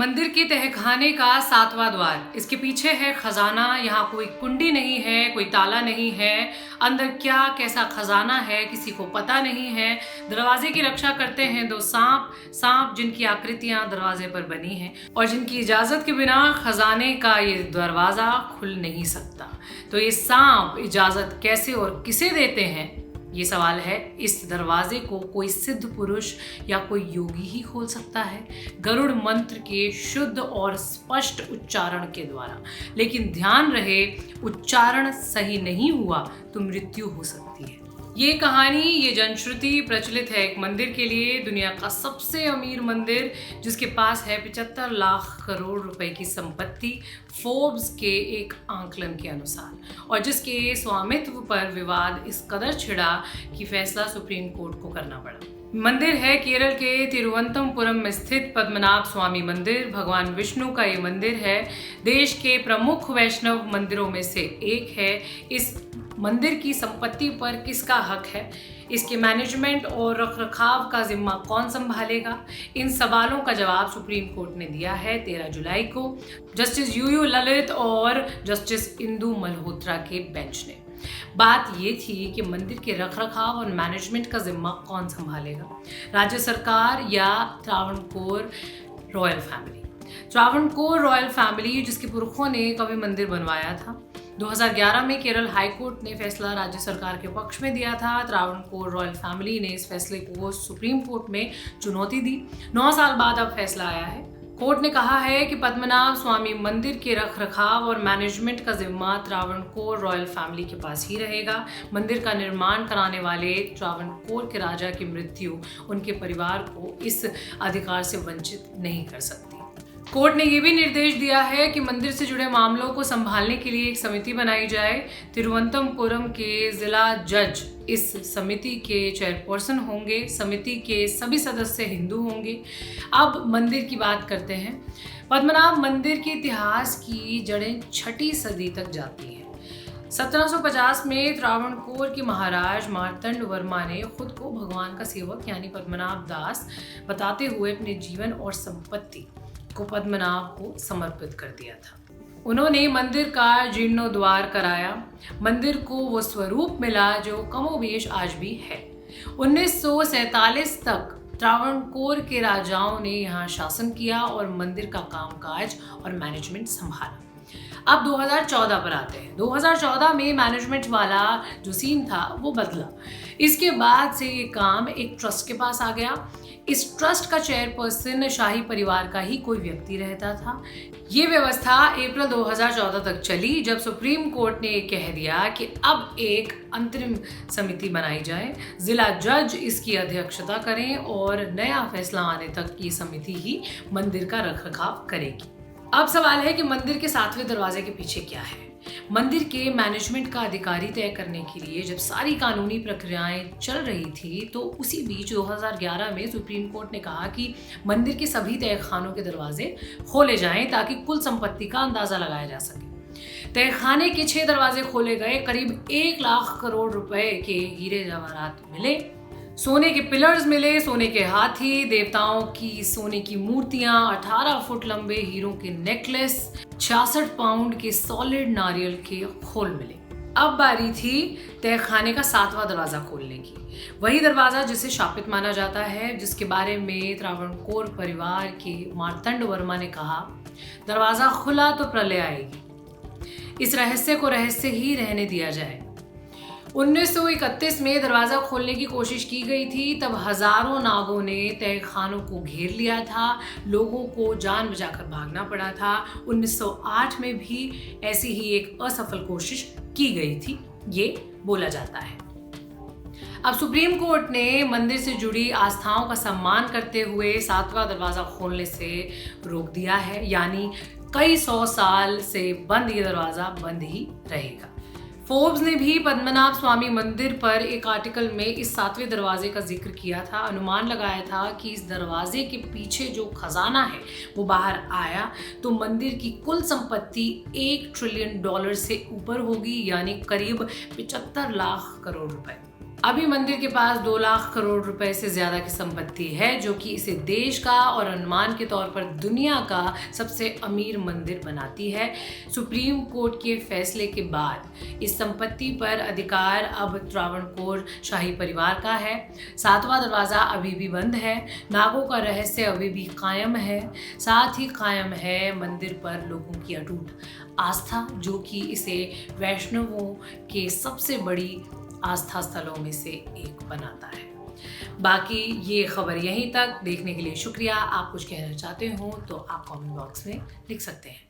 मंदिर के तहखाने का 7वां द्वार, इसके पीछे है खजाना। यहाँ कोई कुंडी नहीं है, कोई ताला नहीं है। अंदर क्या कैसा खजाना है किसी को पता नहीं है। दरवाजे की रक्षा करते हैं दो सांप जिनकी आकृतियां दरवाजे पर बनी हैं और जिनकी इजाजत के बिना खजाने का ये दरवाजा खुल नहीं सकता। तो ये सांप इजाजत कैसे और किसे देते हैं, ये सवाल है। इस दरवाजे को कोई सिद्ध पुरुष या कोई योगी ही खोल सकता है, गरुड़ मंत्र के शुद्ध और स्पष्ट उच्चारण के द्वारा। लेकिन ध्यान रहे, उच्चारण सही नहीं हुआ तो मृत्यु हो सकती है। ये कहानी, ये जनश्रुति प्रचलित है एक मंदिर के लिए, दुनिया का सबसे अमीर मंदिर जिसके पास है 75 लाख करोड़ रुपए की संपत्ति फोर्ब्स के एक आंकलन के अनुसार, और जिसके स्वामित्व पर विवाद इस कदर छिड़ा कि फैसला सुप्रीम कोर्ट को करना पड़ा। मंदिर है केरल के तिरुवनंतपुरम में स्थित पद्मनाभ स्वामी मंदिर। भगवान विष्णु का ये मंदिर है, देश के प्रमुख वैष्णव मंदिरों में से एक है। इस मंदिर की संपत्ति पर किसका हक है, इसके मैनेजमेंट और रखरखाव का जिम्मा कौन संभालेगा, इन सवालों का जवाब सुप्रीम कोर्ट ने दिया है 13 जुलाई को जस्टिस यूयू ललित और जस्टिस इंदु मल्होत्रा के बेंच ने। बात ये थी कि मंदिर के रखरखाव और मैनेजमेंट का जिम्मा कौन संभालेगा, राज्य सरकार या Travancore royal family. Travancore royal family जिसके पुरखों ने कभी मंदिर बनवाया था। 2011 में केरल हाई कोर्ट ने फैसला राज्य सरकार के पक्ष में दिया था। त्रावणकोर रॉयल फैमिली ने इस फैसले को सुप्रीम कोर्ट में चुनौती दी। 9 साल बाद अब फैसला आया है। कोर्ट ने कहा है कि पद्मनाभ स्वामी मंदिर के रखरखाव और मैनेजमेंट का जिम्मा त्रावणकोर रॉयल फैमिली के पास ही रहेगा। मंदिर का निर्माण कराने वाले त्रावणकोर के राजा की मृत्यु उनके परिवार को इस अधिकार से वंचित नहीं कर सकती। कोर्ट ने यह भी निर्देश दिया है कि मंदिर से जुड़े मामलों को संभालने के लिए एक समिति बनाई जाए। तिरुवनंतपुरम के जिला जज इस समिति के चेयरपर्सन होंगे। समिति के सभी सदस्य हिंदू होंगे। अब मंदिर की बात करते हैं। पद्मनाभ मंदिर के इतिहास की जड़ें 6वीं सदी तक जाती हैं। 1750 में त्रावणकोर के महाराज मार्तंड वर्मा ने खुद को भगवान का सेवक यानी पद्मनाभ दास बताते हुए अपने जीवन और संपत्ति को पद्मनाभ को समर्पित कर दिया था। उन्होंने मंदिर का जीर्णोद्धार कराया। मंदिर को वो स्वरूप मिला जो कमोबेश आज भी है। 1947 तक त्रावणकोर के राजाओं ने यहाँ शासन किया और मंदिर का कामकाज और मैनेजमेंट संभाला। अब 2014 पर आते हैं। 2014 में मैनेजमेंट वाला जो सीन था वो बदला। इसके बाद से ये काम एक ट्रस्ट के पास आ गया। इस ट्रस्ट का चेयरपर्सन शाही परिवार का ही कोई व्यक्ति रहता था। ये व्यवस्था अप्रैल 2014 तक चली, जब सुप्रीम कोर्ट ने कह दिया कि अब एक अंतरिम समिति बनाई जाए, जिला जज इसकी अध्यक्षता करें और नया फैसला आने तक ये समिति ही मंदिर का रखरखाव करेगी। अब सवाल है कि मंदिर के 7वें दरवाजे के पीछे क्या है। मंदिर के मैनेजमेंट का अधिकारी तय करने के लिए जब सारी कानूनी प्रक्रियाएं चल रही थी, तो उसी बीच 2011 में सुप्रीम कोर्ट ने कहा कि मंदिर के सभी तहखानों के दरवाजे खोले जाएं ताकि कुल संपत्ति का अंदाजा लगाया जा सके। तहखाने के 6 दरवाजे खोले गए। करीब 1 लाख करोड़ रुपए के हीरे जवाहरात मिले, सोने के पिलर्स मिले, सोने के हाथी, देवताओं की सोने की मूर्तियां, 18 फुट लंबे हीरों के नेकलेस, 66 पाउंड के सॉलिड नारियल के खोल मिले। अब बारी थी तहखाने का 7वां दरवाजा खोलने की। वही दरवाजा जिसे शापित माना जाता है, जिसके बारे में त्रावणकोर परिवार के मार्तंड वर्मा ने कहा, दरवाजा खुला तो प्रलय आएगी, इस रहस्य को रहस्य ही रहने दिया जाए। 1931 में दरवाजा खोलने की कोशिश की गई थी। तब हजारों नागों ने तहखानों को घेर लिया था। लोगों को जान बचाकर भागना पड़ा था। 1908 में भी ऐसी ही एक असफल कोशिश की गई थी, ये बोला जाता है। अब सुप्रीम कोर्ट ने मंदिर से जुड़ी आस्थाओं का सम्मान करते हुए 7वां दरवाजा खोलने से रोक दिया है, यानी कई 100 साल से बंद ये दरवाजा बंद ही रहेगा। फोर्ब्स ने भी पद्मनाभ स्वामी मंदिर पर एक आर्टिकल में इस 7वें दरवाजे का जिक्र किया था। अनुमान लगाया था कि इस दरवाजे के पीछे जो खजाना है वो बाहर आया तो मंदिर की कुल संपत्ति $1 ट्रिलियन से ऊपर होगी, यानी करीब 75 लाख करोड़ रुपए। अभी मंदिर के पास 2 लाख करोड़ रुपए से ज़्यादा की संपत्ति है, जो कि इसे देश का और अनुमान के तौर पर दुनिया का सबसे अमीर मंदिर बनाती है। सुप्रीम कोर्ट के फैसले के बाद इस संपत्ति पर अधिकार अब त्रावणकोर शाही परिवार का है। 7वां दरवाज़ा अभी भी बंद है। नागों का रहस्य अभी भी कायम है। साथ ही कायम है मंदिर पर लोगों की अटूट आस्था, जो कि इसे वैष्णवों के सबसे बड़ी आस्था स्थलों में से एक बनाता है। बाकी ये खबर यहीं तक। देखने के लिए शुक्रिया। आप कुछ कहना चाहते हो तो आप कमेंट बॉक्स में लिख सकते हैं।